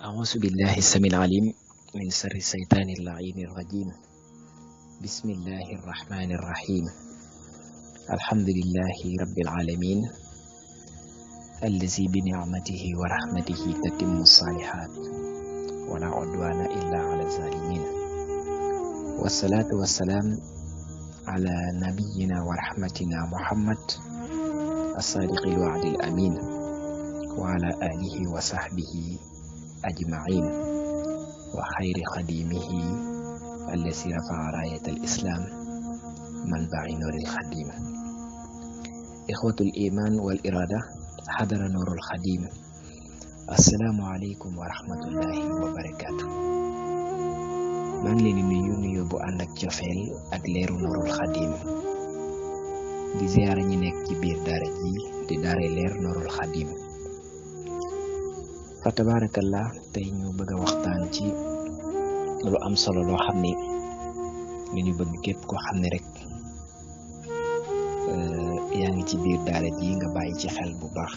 أعوذ بالله السميع العليم من شر الشيطان اللعين الرجيم. بسم الله الرحمن الرحيم. الحمد لله رب العالمين الذي بنعمته ورحمته تتم الصالحات ولا عدوان إلا على الظالمين، والصلاة والسلام على نبينا ورحمتنا محمد الصادق الوعد الأمين وعلى آله وصحبه أجمعين وخير خديمه الذي رفع راية الإسلام منبع نور الخديم. إخوة الإيمان والإرادة، حضر نور الخديم، السلام عليكم ورحمة الله وبركاته. maa ngi leen di nuyu bu ànd ak cofeel ak leeru Nuurul Xadim di ziyaara ñi nekk ci biir daara ji di daara leer Nuurul Xadim. fa tabarakallah, tey ñu bëgg a waxtaan ci lu am solo loo xam ne ñu bëgg képp koo xam ne rek yaa ngi ci biir daara ji nga bàyyi ci xel bu baax.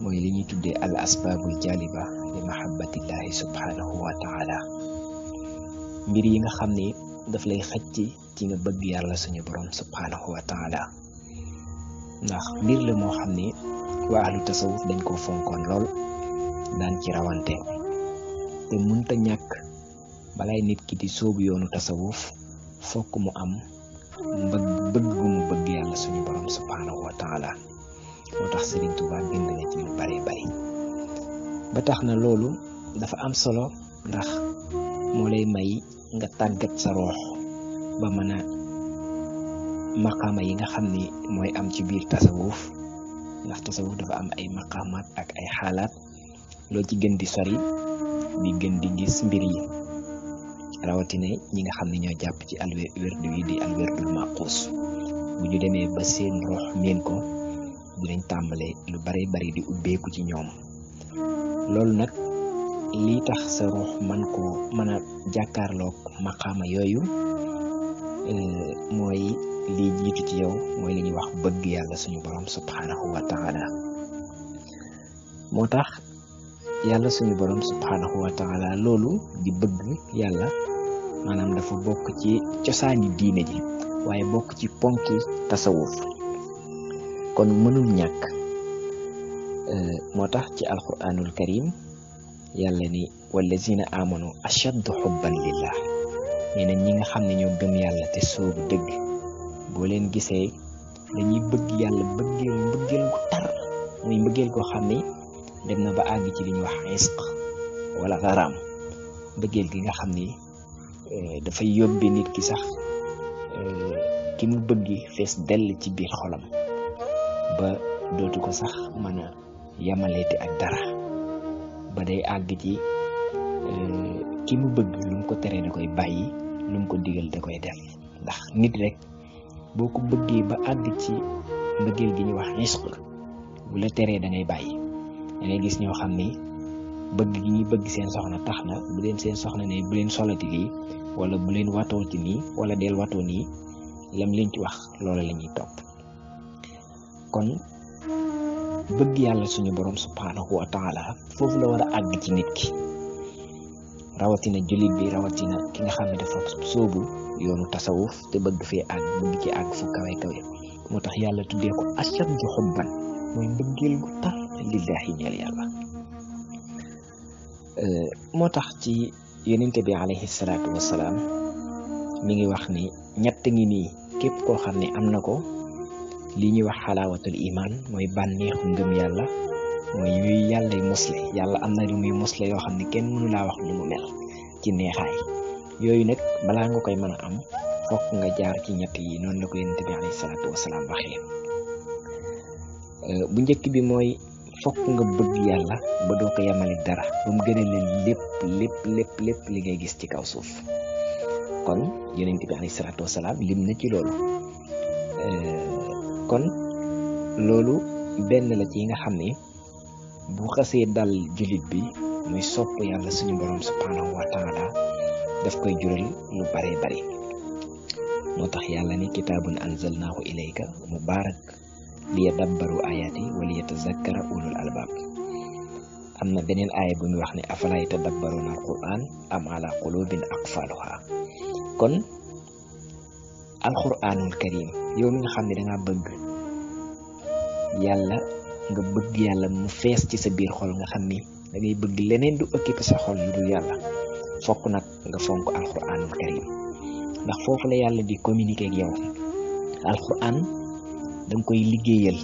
mooy li ñuy tuddee al asbaabul jaliba li mahabbatillahi subhanahu wa taala. mbir yi nga xam ne daf lay xëcc ci nga bëgg yàlla suñu borom subhanahu wa taala. ndax mbir la moo xam ne waa ahlu tasawuf dañ koo fonkoon lool, daan ci rawante te munta ñàkk balay nit ki di sóobu yoonu tasawuf fokk mu am bëgg gu mu bëgg yàlla suñu borom subhanahu wa taala. moo tax Sëriñ Tuubaa bind na ci lu bare bari. ba tax na loolu dafa am solo, ndax moo lay may nga tàggat sa roox ba mën a maqaama yi nga xam ni mooy am ci biir tasawuf. ndax tasawuf dafa am ay maqaamaat ak ay xaalaat, loo ci gën di sori di gën di gis mbir yi, rawatina ñi nga xam ne ñoo jàpp ci alwerdu yi di alwerdul maquus. bu ñu demee ba seen roox miin ko dinañ tàmbale lu bare bari di ubbeeku ci ñoom. loolu nag lii tax sa ruux mën a jàkkaarloog maqaama yooyu mooy lii jiitu ci yow, mooy li ñuy wax bëgg yàlla suñu borom subhanahu wa taala. moo tax yàlla suñu borom subhanahu wa taala loolu di bëgg yàlla maanaam dafa bokk ci cosaani diine ji, waaye bokk ci ponki tasawuf, kon mënul ñàkk. moo tax ci alquranul karim yàlla ni wallazina amanu ashaddu xubban lillah. nee na ñi nga xam ne ñoo gëm yàlla te soobu dëgg, boo leen gisee dañuy bëgg yàlla mbëggeel gu tar, muy mbëggeel goo xam ne dem na ba àgg ci li ñuy wax isq wala garaam. mbëggeel gi nga xam ni dafay yóbbe nit ki sax ki mu bëgg fees dell ci biir xolam ba dootu ko sax mën a yamaleeti ak dara, ba day àgg ci ki mu bëgg lu mu ko tere da koy bàyyi, lu mu ko digal da koy def. ndax nit rek boo ko bëggee ba àgg ci mbëggeel gi ñuy wax isq, bu la teree da ngay bàyyi. da ngay gis ñoo xam ni bëgg gi ñuy bëgg seen soxna tax na bu leen seen soxna ne bu leen solati lii wala bu leen watoo ci nii wala del watoo nii, lam leen ci wax loola la ñuy topp. kon bëgg yàlla suñu borom subhanahu wa taala foofu la war a àgg ci nit ki, rawatina jullit bi, rawatina ki nga xam ne dafa sóobu yoonu tasawuf te bëgg fee àgg, bëgg ci àgg fu kawe kawe. moo tax yàlla tuddee ko ashaddu xubban, mooy mbëggeel gu tar lillahi ñeel yàlla. moo tax ci yonente bi alayhi salaatu wassalaam mi ngi wax ni ñett ngi nii képp koo xam ne am na ko, li ñuy wax xalaawatul iman, mooy bànneexu ngëm yàlla, mooy yuy yàllay musle. yàlla am na lu muy musle yoo xam ne kenn mënu laa wax lu mu mel ci neexaay. yooyu nag balaa nga koy mën a am fokk nga jaar ci ñett yi. noonu la ko yonente bi alayhi salaatu wasalaam waxee. bu njëkk bi mooy fokk nga bëgg yàlla ba doo ko yemale dara, ba mu gën a leen lépp li ngay gis ci kaw suuf. kon yonente bi alayhi salaatu wasalaam lim na ci loolu. kon loolu benn la ci nga xam ne bu xasee dal jullit bi muy sopp yàlla suñu borom subhanahu wa taala daf koy jural lu bare bari. moo tax yàlla ni kitaabun anzalnaahu ilayka mubaarak liyadabbaru ayaati wa liyatazakkara ulul albaab. am na beneen aaya bu ñu wax ne afala yatadabbaruna alquran am ala qulubin aqfaluha. kon alquranul karim yow mi nga xam ne dangaa bëgg yàlla nga bëgg yàlla mu fees ci sa biir xol nga xam ni da ngay bëgg leneen du occupé sa xol yu dul yàlla, fokk nag nga fonk alquranul karim ndax foofu la yàlla di communiquer ak yow. alquran danga koy liggéeyal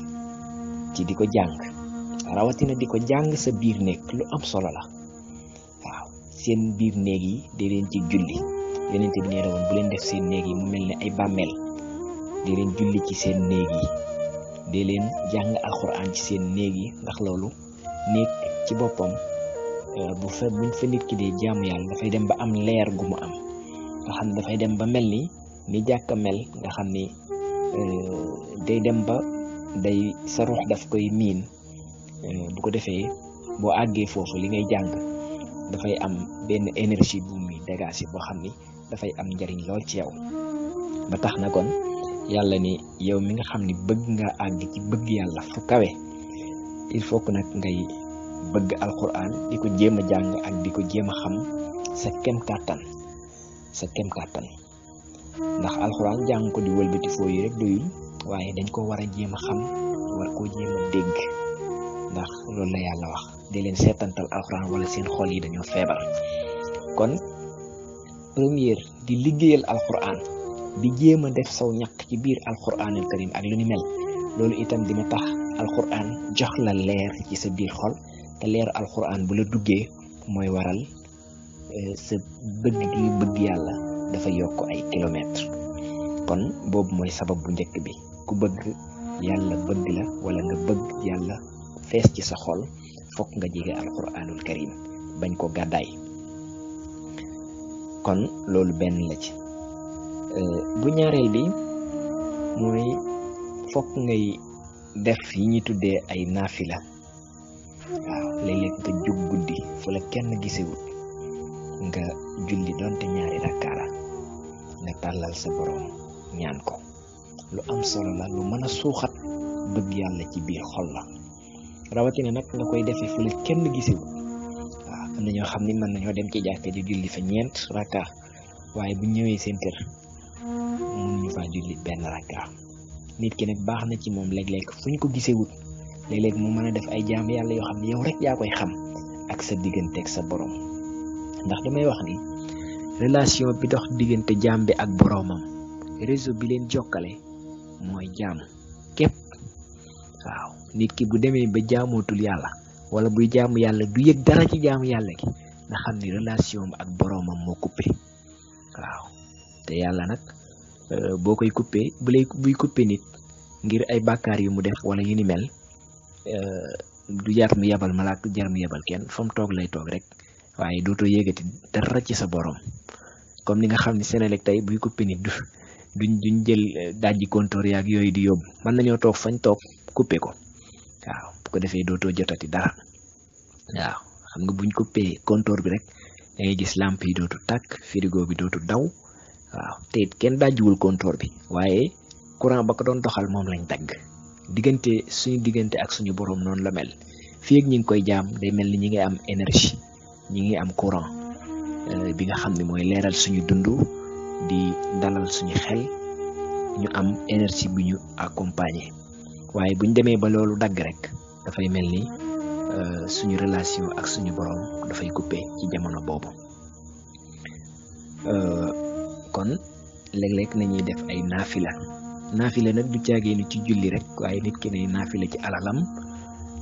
ci di ko jàng, rawatina di ko jàng sa biir néeg lu am solo la. waaw seen biir néeg yi di leen ci julli, yonent bi nee na woon bu leen def seen néeg yi mu mel ne ay bàmmeel, di leen julli ci seen néeg yi, di leen jàng alquran ci seen néeg yi, ndax loolu néeg ci boppam buñ fa nit ki dee jaamu yàlla dafay dem ba am leer gu mu am, nga xam ne dafay dem ba mel ni jàkka mel, nga xam ni day dem ba sa ruux daf koy miin. bu ko defee boo àggee foofu li ngay jàng dafay am benn énergie bu muy dégager boo xam ni dafay am njariñ lool ci yow. ba tax na kon yàlla ni yow mi nga xam ni bëgg nga àgg ci bëgg yàlla fu kawe, il faut que nag ngay bëgg alquran di ko jéem a jàng ak di ko jéem a xam sa kem kàttan ndax alquran jàng ko di wëlbati foo yi rek doyul, waaye dañ ko war a jéem a xam, war koo jéem a dégg, ndax loolu la yàlla wax di leen seetantal alquran wala seen xol yi dañoo feebar. kon première di liggéeyal alquran, di jéem a def saw ñàkk ci biir alquranul karim ak lu ni mel, loolu itam dina tax alquran jox la leer ci sa biir xol, te leer alquran bu la duggee mooy waral sa bëgg gi bëgg yàlla dafa yokk ay kilomètres. kon boobu mooy sabab bu njëkk bi, ku bëgg yàlla bëgg la wala nga bëgg yàlla fees ci sa xol, fokk nga jege alquranul karim bañ ko gàddaay. kon loolu benn la ci. bu ñaareel bi mooy fokk ngay def yi ñuy tuddee ay naafila. waaw léeg-léeg nga jóg guddi fu la kenn gisewut nga julli donte ñaari rakkaa la, nga tàllal sa borom ñaan ko. lu am solo la, lu mën a suuxat bëgg yàlla ci biir xol la, rawatina nag nga koy defee fu la kenn gisewut. waaw am na ñoo xam ni mën nañoo dem ci jàkka di julli fa 4 rakkaa, waaye bu ñëwee seen kër mënuñu faa julli benn rakkaa. nit ki nag baax na ci moom léeg-léeg fu ñu ko gisewut, léeg-léeg mu mën a def ay jaam yàlla yoo xam ne yow rek yaa koy xam ak sa digganteeg sa borom. ndax damay wax ni relation bi dox diggante jaam bi ak boromam, réseau bi leen jokkale mooy jaam képp. waaw nit ki bu demee ba jaamootul yàlla wala buy jaamu yàlla du yëg dara ci jaamu yàlla gi, nga xam ni relation ak boromam moo coupé. waaw te yàlla nag boo koy coupé buy coupé nit ngir ay bàkkaar yu mu def wala yu ni mel, du jar mu yebal malaak, du jar mu yebal kenn, fa mu toog lay toog rek, waaye dootoo yëgati dara ci sa borom. comme ni nga xam ni Senelec tey buy coupé nit duñ jël dajji compteur yaak yooyu di yóbbu, mën nañoo toog fañ toog coupé ko. waaw bu ko defee dootoo jotati dara. waaw xam nga buñ coupé compteur bi rek da ngay gis lampe yi dootu tàkk, frigo bi dootu daw. waaw te it kenn dajjiwul compteur bi, waaye courant ba ko doon doxal moom lañ dagg. suñu diggante ak suñu borom noonu la mel. fii ak ñi ngi koy jaam day mel ni ñi ngi am énergie, ñi ngi am courant bi nga xam ne mooy leeral suñu dund, di dalal suñu xel, ñu am énergie bu ñu accompagner. waaye buñ demee ba loolu dagg rek dafay mel ni suñu relation ak suñu borom dafay coupé ci jamono boobu. kon léeg-léeg nañuy def ay naafila nag du caagee ni ci julli rek, waaye nit ki ne naafila ci alalam.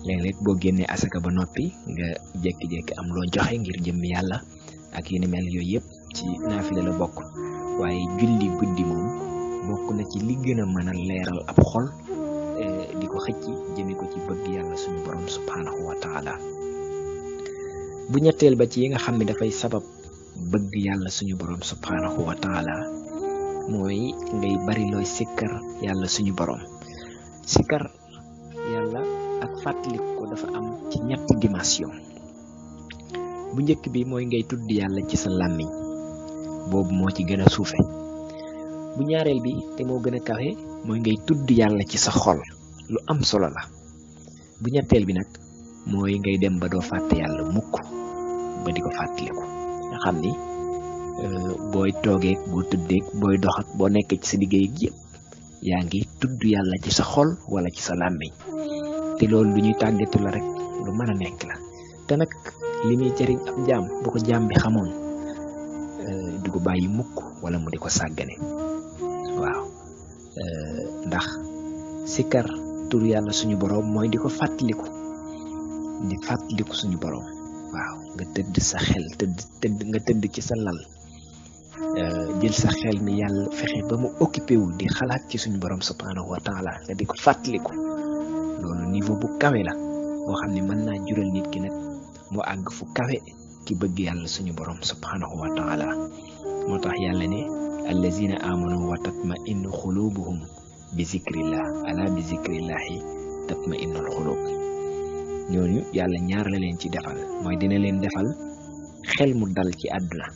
léeg-léeg boo génnee asaka ba noppi nga jékki-jékki am loo joxe ngir jëm yàlla ak yi ni mel, yooyu yëpp ci naafila la bokk. waaye julli guddi moom bokk na ci li gën a mën a leeral ab xol, di ko xëcc jëme ko ci bëgg yàlla suñu borom subhanahu wa taala. bu ñetteel ba ci yi nga xam ne dafay sabab bëgg yàlla suñu borom subhanahu wa taala mooy ngay bari looy sikkar yàlla suñu borom. sikkar yàlla ak fàttalik ko dafa am ci ñetti dimension. bu njëkk bi mooy ngay tudd yàlla ci sa làmmiñ, boobu moo ci gën a suufe. bu ñaareel bi te moo gën a kawe mooy ngay tudd yàlla ci sa xol, lu am solo la. bu ñetteel bi nag mooy ngay dem ba doo fàtte yàlla mukk ba di ko fàttaliku nga xam ni booy toogeeg boo tëddeeg booy dox ak boo nekk ci sa liggéey yëpp yaa ngi tudd yàlla ci sa xol wala ci sa làmmiñ te loolu lu ñuy tàggatu la rek lu mën a nekk la te nag li muy jëriñ ab jaam bu ko jaam bi xamoon du ko bàyyi mukk wala mu di ko sàggane waaw ndax sikkar tur yàlla suñu boroom mooy di ko fàttaliku di fàttaliku suñu boroom waaw nga tëdd sa xel nga tëdd ci sa lal jël sa xel mi yàlla fexe ba mu occupé wu di xalaat ci suñu boroom subhanahu wa taala nga di ko fàttaliku loolu niveau bu kawe la boo xam ne mën naa jural nit ki nag mu àgg fu kawe ki bëgg yàlla suñu boroom subhanahu wa taala moo tax yàlla ne allazina amanu wa tatma'innu xulubuhum bi zikrillah ala bi zikrillahi tatma'innul xulub ñooñu yàlla ñaar la leen ci defal mooy dina leen defal xel mu dal ci àdduna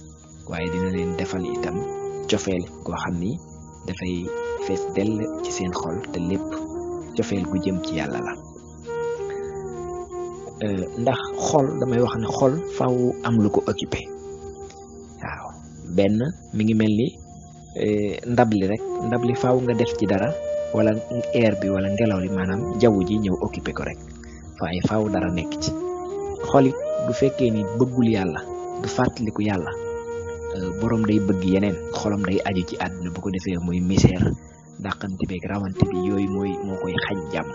waaye dina leen defal itam cofeel goo xam ni dafay fees dell ci seen xol te lépp cofeel gu jëm ci yàlla la ndax xol damay wax ne xol faaw am lu ko occupé waaw benn mi ngi mel ni ndab li faaw nga def ci dara wala air bi wala ngelaw li maanaam jaww ji ñëw occupé ko rek waaye faaw dara nekk ci xolit bu fekkee ni bëggul yàlla du fàttaliku yàlla borom day bëgg yeneen xolam day aju ci àdduna bu ko defee muy misère dàqante beeg rawante bi yooyu moo koy xañ jàmm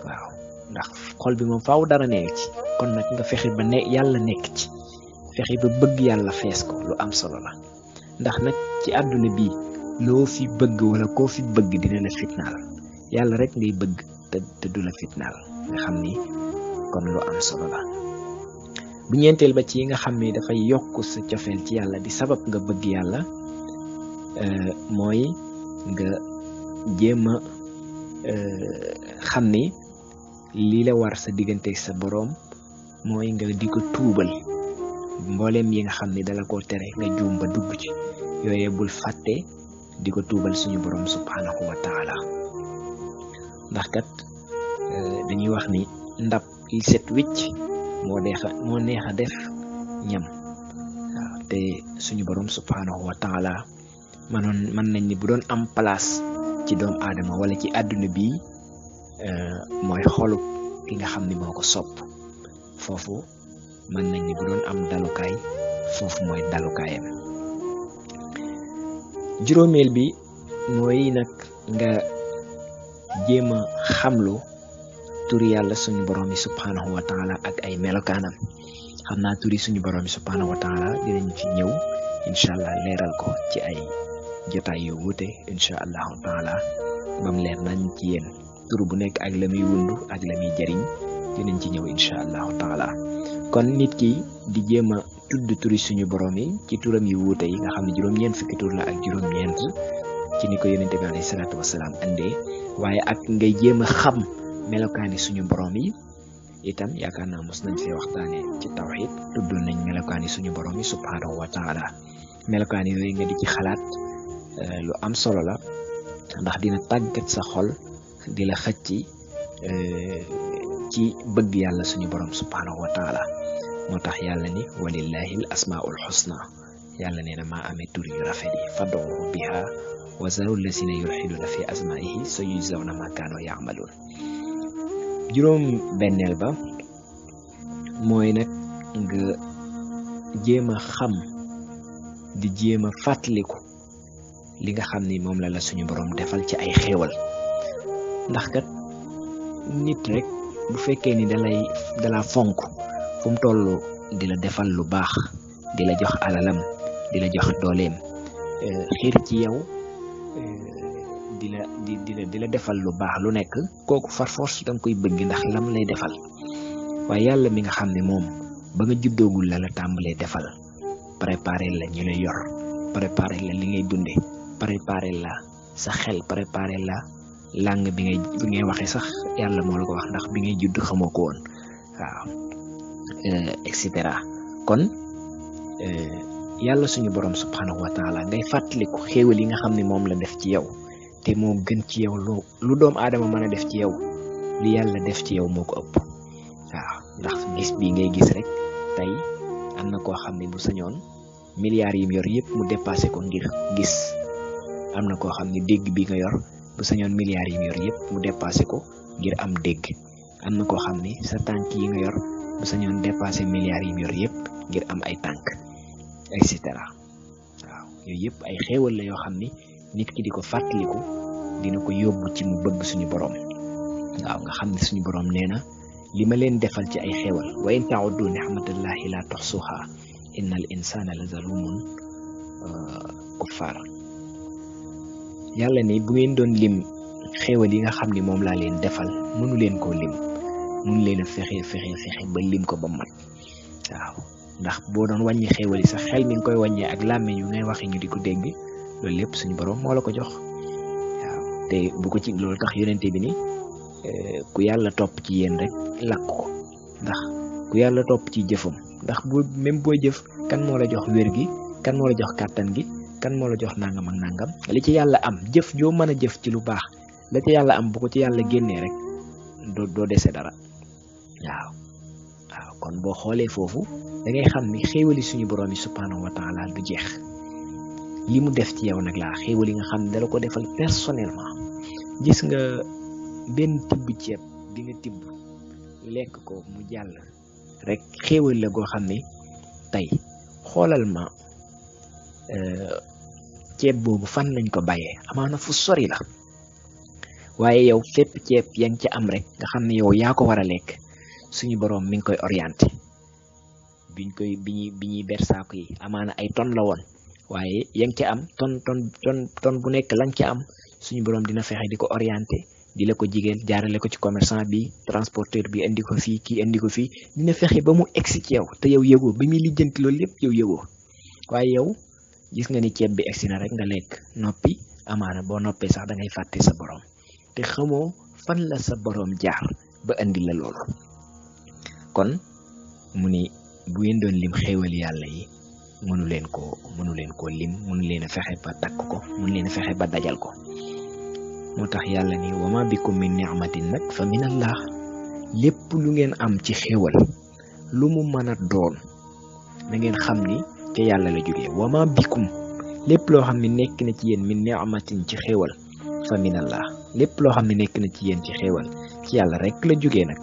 waaw ndax xol bi moom faaw dara nekk ci kon nag nga fexe ba ne yàlla nekk ci fexe ba bëgg yàlla fees ko lu am solo la ndax nag ci àdduna bi loo fi bëgg wala koo fi bëgg dina la fitnaal yàlla rek ngay bëgg te du la fitnaal nga xam ni kon lu am solo la bu ñeenteel ba ci nga xam ni dafay yokk sa cofeel ci yàlla di sabab nga bëgg yàlla mooy nga jéem a xam ni lii la war sa diggante sa boroom mooy nga di ko tuubal mbooleem yi nga xam ni dala koo tere nga juum ba dugg ci yooye bul fàtte di ko tuubal suñu boroom subhanahu wa taala ndax kat dañuy wax ni ndab li set wicc moo neex a def ñam waaw te suñu boroom subhanahu wa taala mën nañ ni bu doon am place ci doomu aadama wala ci àdduna bi mooy xolub ki nga xam ni moo ko sopp foofu mën nañ ni bu doon am dalukaay foofu mooy dalukaayam juróomeel bi mooy nag nga jéem a xamlu turi yàlla suñu borom yi subhanahu wa taala ak ay melokaanam xam naa turi suñu borom yi subhanahu wa taala dinañ ci ñëw incha allah leeral ko ci ay jotaay yu wuute incha allahu taala bam leer nañ ci yéen tur bu nekk ak la muy wundu ak la muy jëriñ dinañ ci ñëw incha allahu taala kon nit ki di jéem a tudd turi suñu borom yi ci turam yu wuute yi nga xam ne juróom-ñeent fukki tur la ak juróom-ñeent ci ni ko yonente bi alayhi salaatu wasalaam andee waaye ak ngay jéem a xam melokaani suñu borom yi itam yaakaar naa mos nañ fee waxtaane ci tawhid tuddoon nañ melokaani suñu borom yi subhanahu wa taala melokaani yooyu nga di ci xalaat lu am solo la ndax dina tàggat sa xol di la xëcc ci bëgg yàlla suñu borom subhanahu wa taala moo tax yàlla ni walillahi al asmaul husna yàlla nee na maa amee tur yu rafet yi fad'uhu biha wa zaru lasina yulhiduna fi asmaihi sayujzawna ma kaanu ya'malun juróom benneel ba mooy nag nga jéem a xam di jéem a fàttaliku li nga xam ni moom la suñu borom defal ci ay xéewal ndax kat nit rek bu fekkee ni dala fonk fu mu toll di la defal lu baax di la jox alalam di la jox dooleem xiir ci yow di la defal lu baax lu nekk kooku far force danga koy bëgg ndax lam lay defal waaye yàlla mi nga xam ne moom ba nga juddoogul la tàmbalee defal préparé la ñu lay yor préparé la li ngay dunde préparé la sa xel préparé la langue bi ngay waxee sax yàlla moo la ko wax ndax bi ngay judd xamoo ko woon waaw et cetera kon yàlla suñu borom subhanahu wa taala ngay fàttaliku xéewal yi nga xam ne moom la def ci yow te moo gën ci yow lu doomu aadama mën a def ci yow li yàlla def ci yow moo ko ëpp waaw ndax gis bi ngay gis rek tey am na koo xam ne bu sañoon milliards yi mu yor yëpp mu dépassé ko ngir gis. am na koo xam ne dégg bi nga yor bu sañoon milliards yi mu yor yëpp mu dépassé ko ngir am dégg. am na koo xam ne sa tànk yi nga yor bu sañoon dépassé milliards yi mu yor yëpp ngir am ay tànk et cetera. waaw yooyu yëpp ay xéewal la yoo xam ni nit ki di ko fàttaliku dina ko yóbbu ci mu bëgg suñu borom. waaw nga xam ne suñu borom nee na li ma leen defal ci ay xéewal wa in ta'uddu ni'matallahi la tuhsuha innal insana la zalumun kuffar. yàlla ni bu ngeen doon lim xéewal yi nga xam ni moom laa leen defal mënu leen koo lim, mënu leen a fexe ba lim ko ba mat. waaw ndax boo doon wàññi xéewal yi sax xel mi ngi koy wàññee ak làmmiñ yu ngay waxe ñu di ko dégg, loolu lépp suñu borom moo la ko jox. waaw te bu ko ci loolu tax yonente bi ni ku yàlla topp ci yéen rek lakk ko, ndax ku yàlla topp ci jëfam, ndax bu même booy jëf kan moo la jox wér gi, kan moo la jox kàttan gi, kan moo la jox nangam ak nangam. li ci yàlla am jëf joo mën a jëf ci lu baax la ci yàlla am bu ko ci yàlla génnee rek doo dese dara. waaw kon boo xoolee foofu da ngay xam ni xéewali suñu borom yi subhanahu wa taala du jeex. li mu def ci yow nag laa xéewal yi nga xam ne dala ko defal personnellement. gis nga benn tibb ceeb bi nga tibb lekk ko mu jàll rek xéewal la goo xam ne tey xoolal ma ceeb boobu fan lañ ko bàyyee, amaana fu sori la, waaye yow fépp ceeb yaa ngi ca am rek nga xam ne yow yaa ko war a lekk. suñu borom mi ngi koy orienté bi ñuy ber saako yi amaana ay tonnes la woon, waaye yaa ngi ca am ton bu nekk lañ ca am suñu borom dina fexe di ko orienté, di la ko jigéen jaarale ko ci commerçant bi, transporteur bi indi ko fii, kii indi ko fii, dina fexe ba mu egsi ci yow te yow yëgoo. bi muy lijjanti loolu lépp yow yëgoo, waaye yow gis nga ni ceeb bi egsi na rek nga lekk noppi. amaana boo noppee sax da ngay fàtte sa borom te xamoo fan la sa borom jaar ba indi la loolu. kon mu ni bu ngeen doon lim xéewal yàlla yi mënu leen koo lim, mënu leen a fexe ba takk ko, mënu leen a fexe ba dajal ko. moo tax yàlla ni wa ma bikum min ni'matin nag fa min Allah. lépp lu ngeen am ci xéewal lu mu mën a doon na ngeen xam ni ca yàlla la jógee. wa ma bikum lépp loo xam ne nekk na ci yéen min ni'matin ci xéewal fa min Allah. lépp loo xam ne nekk na ci yéen ci xéewal ci yàlla rek la jógee nag.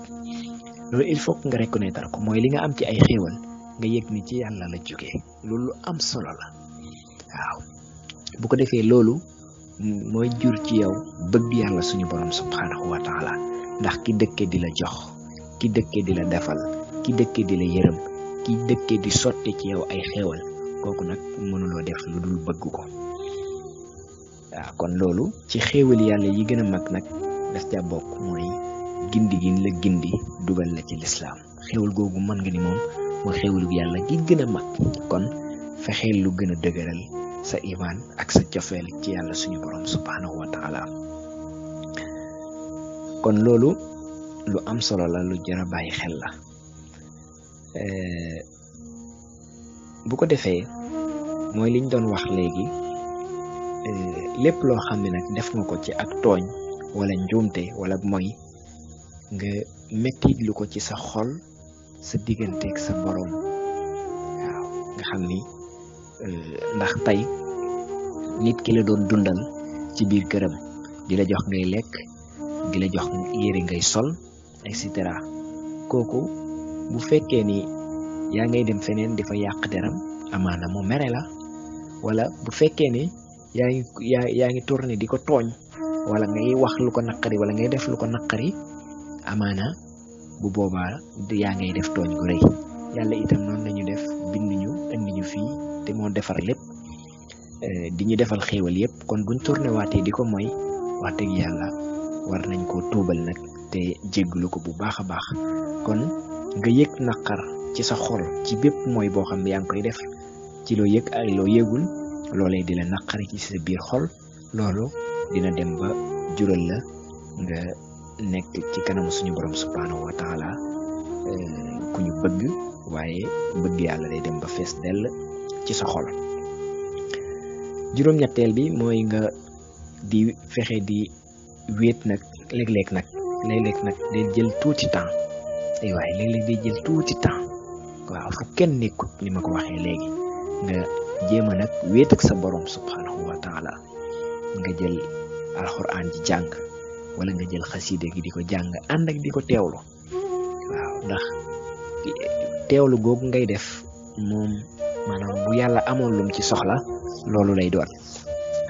loolu il faut que nga reconnaître ko, mooy li nga am ci ay xéewal nga yëg ni ci yàlla la jógee. loolu am solo la. waaw bu ko defee loolu mooy jur ci yow bëgg yàlla suñu borom subhanahu wa taala, ndax ki dëkke di la jox, ki dëkke di la defal, ki dëkke di la yërëm, ki dëkke di sotti ci yow ay xéewal, kooku nag mënuloo def lu dul bëgg ko. waaw kon loolu ci xéewal yàlla yi gën a mag nag daf ca bokk, mooy gindi gi la gindi dugal la ci lislaam. xéewal googu mën nga ni moom mooy xéewalu yàlla gi gën a mag. kon fexeel lu gën a dëgëral sa iman ak sa cofeel ci yàlla suñu borom subhanahu wa taala. kon loolu lu am solo la, lu jar a bàyyi xel la. bu ko defee mooy liñ doon wax léegi, lépp loo xam ne nag def nga ko ci ak tooñ wala njuumte wala mooy nga mettit lu ko ci sa xol, sa digganteeg sa borom. waaw nga xam ni ndax tey nit ki la doon dundal ci biir këram, di la jox ngay lekk, di la jox yére ngay sol, et cetera. kooku bu fekkee ni yaa ngay dem feneen di fa yàq deram, amaana mu mere la. wala bu fekkee ni yaa ngi tourné di ko tooñ, wala ngay wax lu ko naqari, wala ngay def lu ko naqari, amaana bu boobaa yaa ngay def tooñ gu rëy. yàlla itam noonu lañu def, bind ñu indi ñu fii te moo defar lépp, di ñu defal xéewal yépp. kon buñ tourné waatee di ko mooy, wax dëgg yàlla war nañ koo tuubal nag te jégglu ko bu baax a baax. kon nga yëg naqar ci sa xol ci bépp mooy boo xam ne yaa ngi koy def, ci loo yëg ak loo yëgul, loolee di la naqari ci sa biir xol, loolu dina dem ba jural la nga nekk ci kanamu suñu borom subhanahu wa taala ku ñu bëgg, waaye bëgg yàlla day dem ba fees dell ci sa xol. juróom-ñetteel bi mooy nga di fexe di wéet nag léeg-léeg nag day jël tuuti temps ay waaye léeg-léeg day jël tuuti temps waaw fu kenn nekkut ni ma ko waxee léegi nga jéem a nag wéet ak sa borom subhanahu wa taala nga jël alxuraan ji jàng wala nga jël xasida gi di ko jàng ànd ak di ko teewlu waaw ndax teewlu googu ngay def moom maanaam bu yàlla amoon lum ci soxla loolu lay doon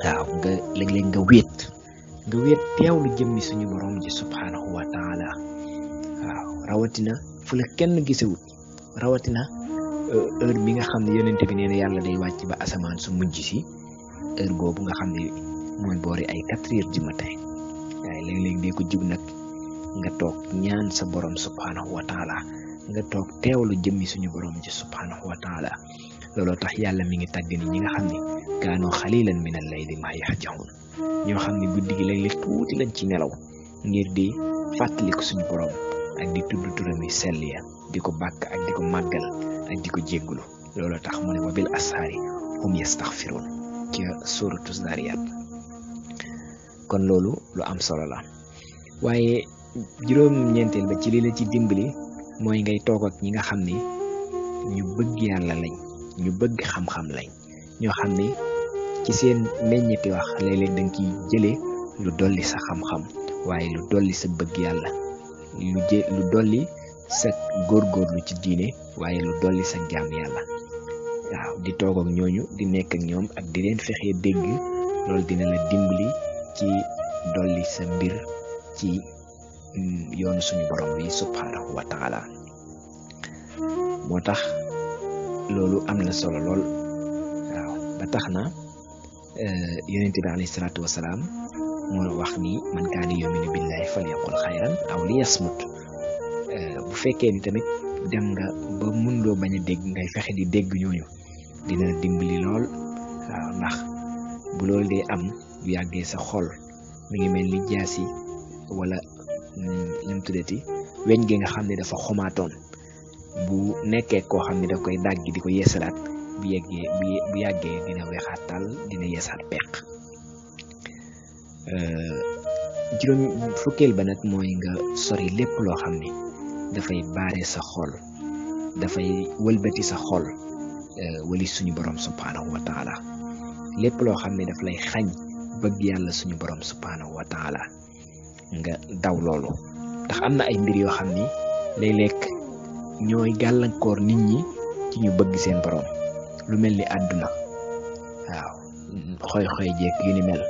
waaw nga léeg-léeg nga wéet teewlu jëmmi suñu borom ji subhanahu wa taala waaw rawatina fu la kenn gisewut rawatina heure bi nga xam ne yonent bi nee na yàlla day wàcc ba asamaan su mujj si heure boobu nga xam ne mooy boori ay 4 heures du matin waaye léeg-léeg dee ko jug nag nga toog ñaan sa borom subhanahu wa taala nga toog teewlu jëmmi suñu borom ji subhanahu wa taala looloo tax yàlla mi ngi tàgg ni ñi nga xam ne kaanoo xalilan min al-layli maa yahjaun ñoo xam ne guddi gi léeg-léeg tuuti lañ ci nelaw ngir di fàttaliku suñu borom ak di tudd turam yi sell ya di ko bàkk ak di ko màggal ak di ko jéggulu looloo tax mu ne wa bil ashaari hum yastaghfiruun ci suuratu Zaariyaat kon loolu lu am solo la waaye juróom-ñeenteel ba ci li la ci dimbali mooy ngay toog ak ñi nga xam ni ñu bëgg yàlla lañ ñu bëgg xam-xam lañ ñoo xam ni ci seen meññeti wax léeg-léeg da nga ciy jëlee lu dolli sa xam-xam waaye lu dolli sa bëgg yàlla lu dolli sa góorgóorlu ci diine waaye lu dolli sa jaam yàlla waaw di toog ak ñooñu di nekk ak ñoom ak di leen fexee dégg loolu dina la dimbali ci dolli sa mbir ci yoonu suñu borom bi subhanahu wa taala moo tax loolu am na solo lool waaw ba tax na yonente bi alayhi salaatu wasalaam moo wax ni man kaana yuminu billahi falyaqul xayran aw liyasmut bu fekkee ni tamit dem nga ba mënuloo bañ a dégg ngay fexe di dégg ñooñu dina dimbali lool waaw ndax bu loolu dee am bu yàggee sa xol mi ngi mel ni jaasi wala lim tuddati weñ gi nga xam ne dafa xomaatoon bu nekkee koo xam ne daf koy dàggi di ko yeesalaat bu yàggee dina weexaat tàll dina yeesaat peq juróom fukkeel ba nag mooy nga sori lépp loo xam ne dafay baare sa xol dafay wëlbati sa xol wali suñu borom subhanahu wa taala lépp loo xam ne daf lay xañ bëgg yàlla suñu borom subhanahu wa taala nga daw loolu ndax am na ay mbir yoo xam ni léeg-léeg ñooy gàllankoor nit ñi ci ñu bëgg seen borom lu mel ni àdduna waaw xoy-xoy jeeg yu ni mel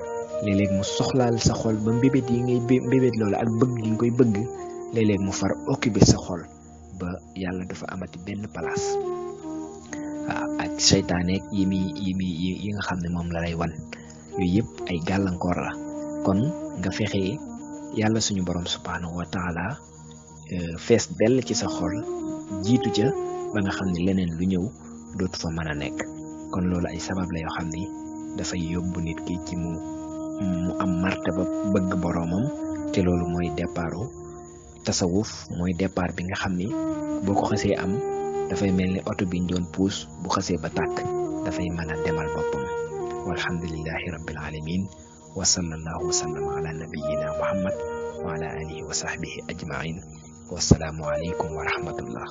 léeg-léeg mu soxlaal sa xol ba mbébét yi ngay mbébét loolu ak bëgg gi nga koy bëgg léeg-léeg mu far occupé sa xol ba yàlla dafa amati benn place waaw ak seytaaneeg yi nga xam ne moom la lay wan yooyu yëpp ay gàllankoor la kon nga fexe yàlla suñu borom subhanahu wa taala fees dell ci sa xol jiitu ca ba nga xam ne leneen lu ñëw dootu fa mën a nekk kon loolu ay sabab la yoo xam ni dafay yóbbu nit ki ci mu am martaba bëgg boroomam te loolu mooy départu tasawuf mooy départ bi nga xam ni boo ko xasee am dafay mel ni oto bi ñu doon puus bu xasee ba tàkk dafay mën a demal boppam walhamdulillahi rabbil alamin wa sallallahu wa sallama ala nabiyyina muhammad wa ala alihi wa sahbihi ajmain wassalaamu alaykum wa rahmatullah